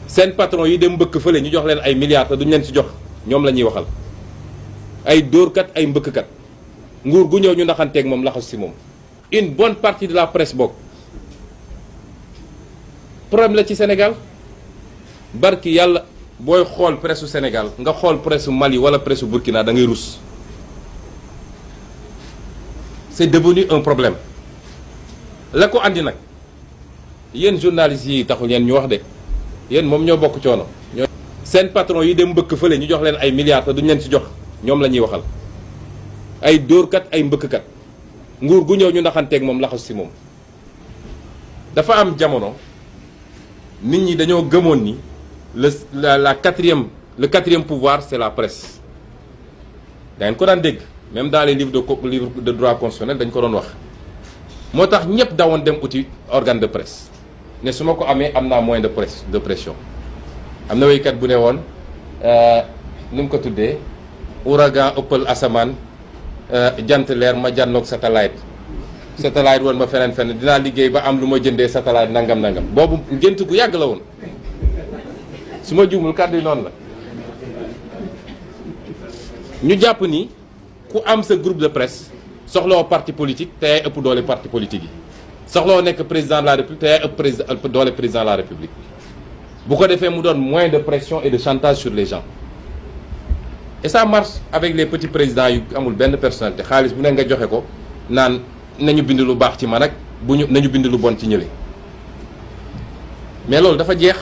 seen patron yi dem mbëkk fële ñu jox leen ay milliards te duñ leen ci jox ñoom la ñuy waxal ay dóorkat ay mbëkkkat nguur gu ñëw ñu naxanteeg moom laxas ci moom. une bonne partie de la presse bokk problème la ci Sénégal barki yàlla booy xool presse su Sénégal nga xool presse su Mali wala presse su Burkina da ngay rus c'est devenu un problème la ko andi nag yéen journalistes yi taxul yéen ñu wax de yéen moom ñoo bokk coono. seen patron yi dem mbëkk fële ñu jox leen ay milliards te duñ leen ci jox ñoom la ñuy waxal ay dóorkat ay mbëkkkat nguur gu ñëw ñu naxanteeg moom laxas ci moom. dafa am jamono nit ñi dañoo gëmoon ni le quatrième pouvoir c'est la presse da ngeen ko daan dégg même dans les livres de droit constitutionnel dañ ko doon wax moo tax ñëpp dawoon dem uti organe de presse ne su ma ko amee am naa moyen de pression. am na waykat bu ne woon nu mu ko tuddee ouragan ëppal asamaan jant leer ma jànnoog satellite woon ma feneen dinaa liggéey ba am lu ma jëndee satellite nangam boobu gént gu yàgg la woon su ma juumul kàddu yi noonu la. ñu jàpp ni ku am sa groupe de presse soxloo parti politique te yaay ëpp doole parti politique yi soxloo nekk président de la république te yaay ëpp doole président de la république bu ko defee mu doon moyen de pression et de chantage sur les gens et ça marche avec les petits présidents yu amul benn personnalité xaalis bu ne nga joxe ko naan nañu bind lu baax ci man ak nañu bind lu bon ci ñële mais loolu dafa jeex